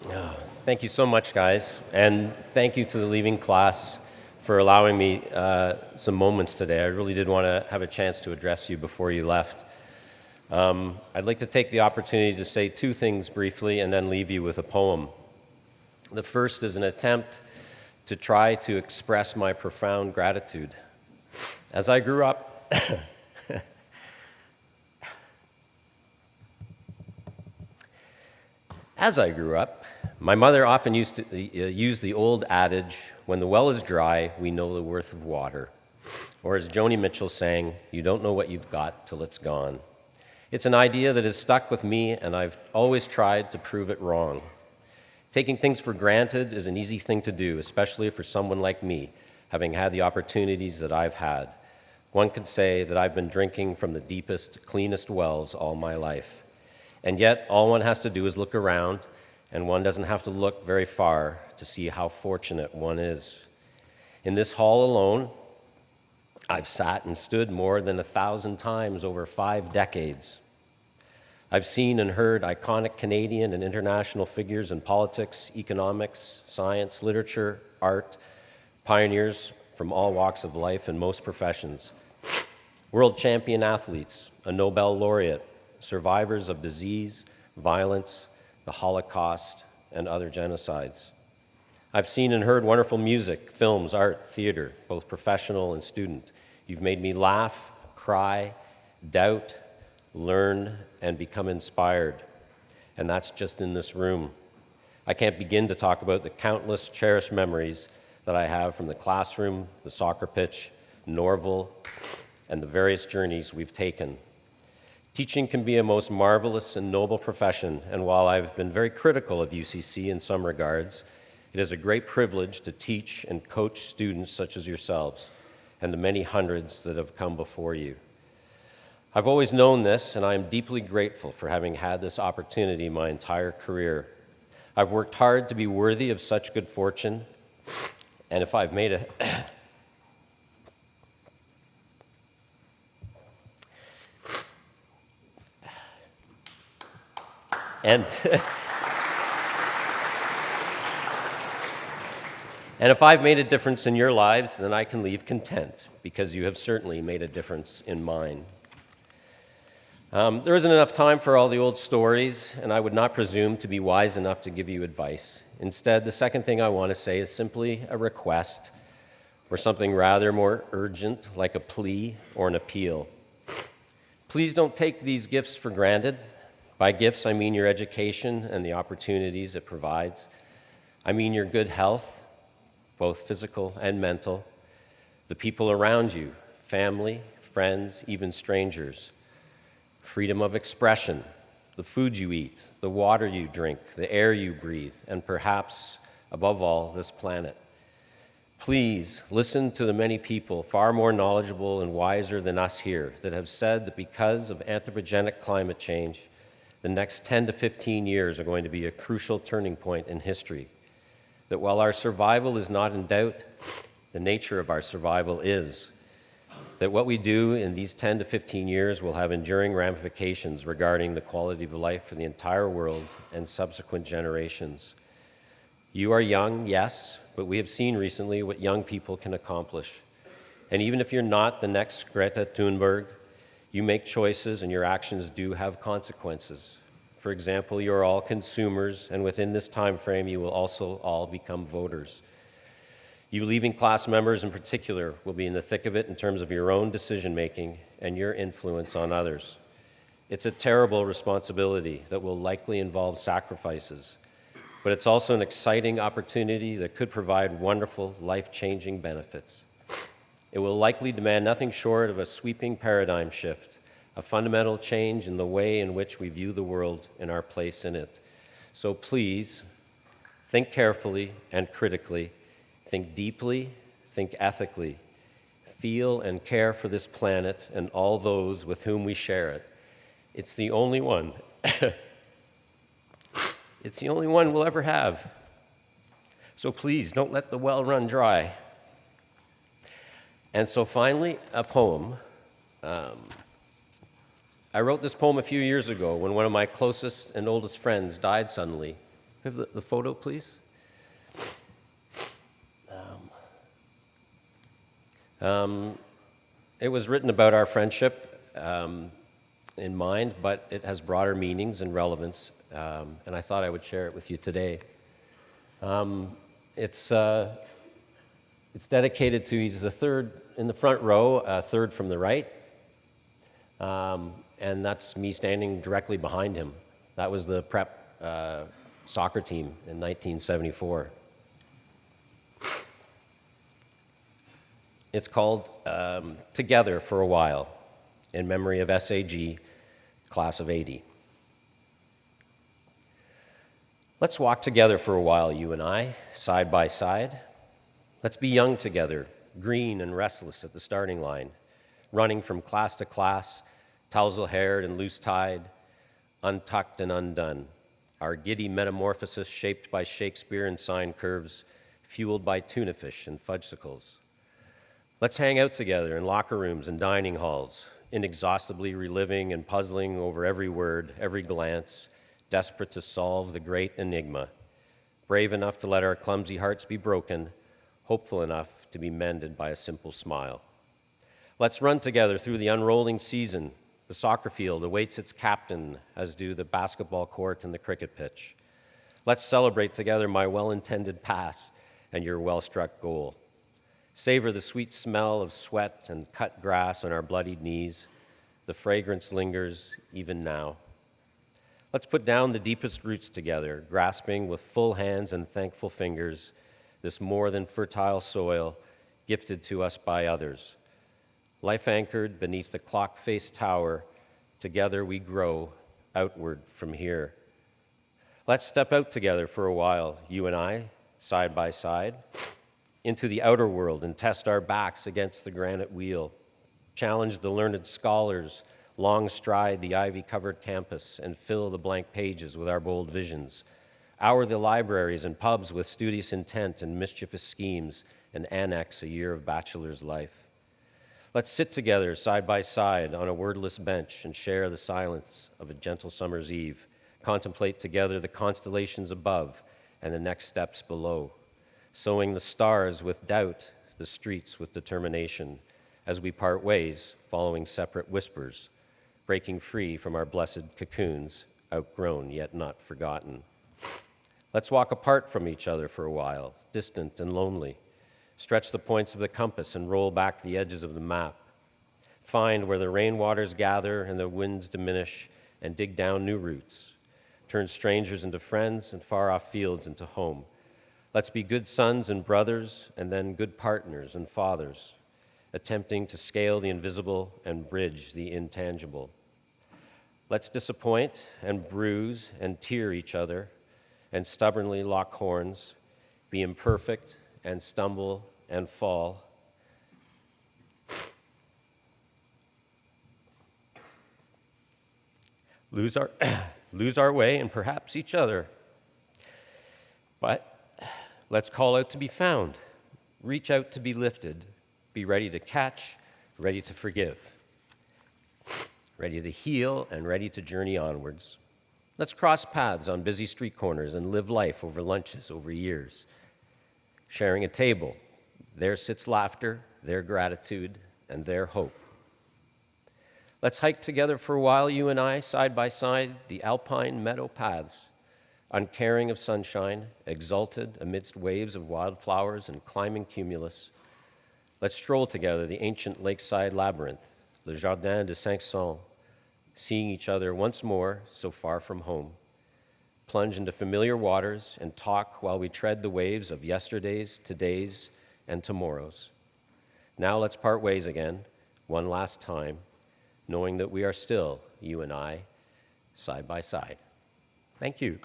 Thank you so much, guys, and thank you to the leaving class for allowing me some moments today. I really did want to have a chance to address you before you left. I'd like to take the opportunity to say two things briefly and then leave you with a poem. The first is an attempt to try to express my profound gratitude. As I grew up, my mother often used to use the old adage, when the well is dry, we know the worth of water. Or as Joni Mitchell sang, you don't know what you've got till it's gone. It's an idea that has stuck with me, and I've always tried to prove it wrong. Taking things for granted is an easy thing to do, especially for someone like me, having had the opportunities that I've had. One could say that I've been drinking from the deepest, cleanest wells all my life. And yet, all one has to do is look around, and one doesn't have to look very far to see how fortunate one is. In this hall alone, I've sat and stood more than 1,000 times over 5 decades. I've seen and heard iconic Canadian and international figures in politics, economics, science, literature, art, pioneers from all walks of life and most professions, world champion athletes, a Nobel laureate, survivors of disease, violence, the Holocaust, and other genocides. I've seen and heard wonderful music, films, art, theater, both professional and student. You've made me laugh, cry, doubt, learn, and become inspired. And that's just in this room. I can't begin to talk about the countless cherished memories that I have from the classroom, the soccer pitch, Norval, and the various journeys we've taken. Teaching can be a most marvelous and noble profession, and while I've been very critical of UCC in some regards, it is a great privilege to teach and coach students such as yourselves and the many hundreds that have come before you. I've always known this, and I am deeply grateful for having had this opportunity my entire career. I've worked hard to be worthy of such good fortune, and if I've made a And if I've made a difference in your lives, then I can leave content, because you have certainly made a difference in mine. There isn't enough time for all the old stories, and I would not presume to be wise enough to give you advice. Instead, the second thing I want to say is simply a request, or something rather more urgent, like a plea or an appeal. Please don't take these gifts for granted. By gifts, I mean your education and the opportunities it provides. I mean your good health, both physical and mental, the people around you, family, friends, even strangers, freedom of expression, the food you eat, the water you drink, the air you breathe, and perhaps, above all, this planet. Please listen to the many people far more knowledgeable and wiser than us here that have said that because of anthropogenic climate change, the next 10 to 15 years are going to be a crucial turning point in history. That while our survival is not in doubt, the nature of our survival is. That what we do in these 10 to 15 years will have enduring ramifications regarding the quality of life for the entire world and subsequent generations. You are young, yes, but we have seen recently what young people can accomplish. And even if you're not the next Greta Thunberg, you make choices and your actions do have consequences. For example, you are all consumers, and within this time frame, you will also all become voters. You leaving class members in particular will be in the thick of it in terms of your own decision-making and your influence on others. It's a terrible responsibility that will likely involve sacrifices, but it's also an exciting opportunity that could provide wonderful, life-changing benefits. It will likely demand nothing short of a sweeping paradigm shift, a fundamental change in the way in which we view the world and our place in it. So please, think carefully and critically, think deeply, think ethically, feel and care for this planet and all those with whom we share it. It's the only one. It's the only one we'll ever have. So please, don't let the well run dry. And so finally, a poem. I wrote this poem a few years ago when one of my closest and oldest friends died suddenly. Have the photo, please. It was written about our friendship in mind, but it has broader meanings and relevance, and I thought I would share it with you today. It's dedicated to, he's the third in the front row, third from the right, and that's me standing directly behind him. That was the prep soccer team in 1974. It's called Together for a While, in memory of SAG, class of 80. Let's walk together for a while, you and I, side by side. Let's be young together, green and restless at the starting line, running from class to class, tousle-haired and loose-tied, untucked and undone, our giddy metamorphosis shaped by Shakespeare and sine curves, fueled by tuna fish and fudgesicles. Let's hang out together in locker rooms and dining halls, inexhaustibly reliving and puzzling over every word, every glance, desperate to solve the great enigma, brave enough to let our clumsy hearts be broken, hopeful enough to be mended by a simple smile. Let's run together through the unrolling season. The soccer field awaits its captain, as do the basketball court and the cricket pitch. Let's celebrate together my well-intended pass and your well-struck goal. Savor the sweet smell of sweat and cut grass on our bloodied knees. The fragrance lingers even now. Let's put down the deepest roots together, grasping with full hands and thankful fingers this more than fertile soil gifted to us by others. Life anchored beneath the clock-faced tower, together we grow outward from here. Let's step out together for a while, you and I, side by side, into the outer world and test our backs against the granite wheel. Challenge the learned scholars, long stride the ivy-covered campus, and fill the blank pages with our bold visions. Hour the libraries and pubs with studious intent and mischievous schemes, and annex a year of bachelor's life. Let's sit together side by side on a wordless bench and share the silence of a gentle summer's eve, contemplate together the constellations above and the next steps below, sowing the stars with doubt, the streets with determination, as we part ways, following separate whispers, breaking free from our blessed cocoons, outgrown yet not forgotten. Let's walk apart from each other for a while, distant and lonely. Stretch the points of the compass and roll back the edges of the map. Find where the rainwaters gather and the winds diminish, and dig down new routes. Turn strangers into friends and far-off fields into home. Let's be good sons and brothers, and then good partners and fathers, attempting to scale the invisible and bridge the intangible. Let's disappoint and bruise and tear each other, and stubbornly lock horns, be imperfect and stumble and fall. Lose our way and perhaps each other. But let's call out to be found, reach out to be lifted, be ready to catch, ready to forgive, ready to heal, and ready to journey onwards. Let's cross paths on busy street corners and live life over lunches, over years. Sharing a table, there sits laughter, their gratitude, and their hope. Let's hike together for a while, you and I, side by side, the alpine meadow paths, uncaring of sunshine, exalted amidst waves of wildflowers and climbing cumulus. Let's stroll together the ancient lakeside labyrinth, Le Jardin de Cinq-Cents, seeing each other once more so far from home. Plunge into familiar waters and talk while we tread the waves of yesterdays, todays, and tomorrows. Now let's part ways again, one last time, knowing that we are still, you and I, side by side. Thank you.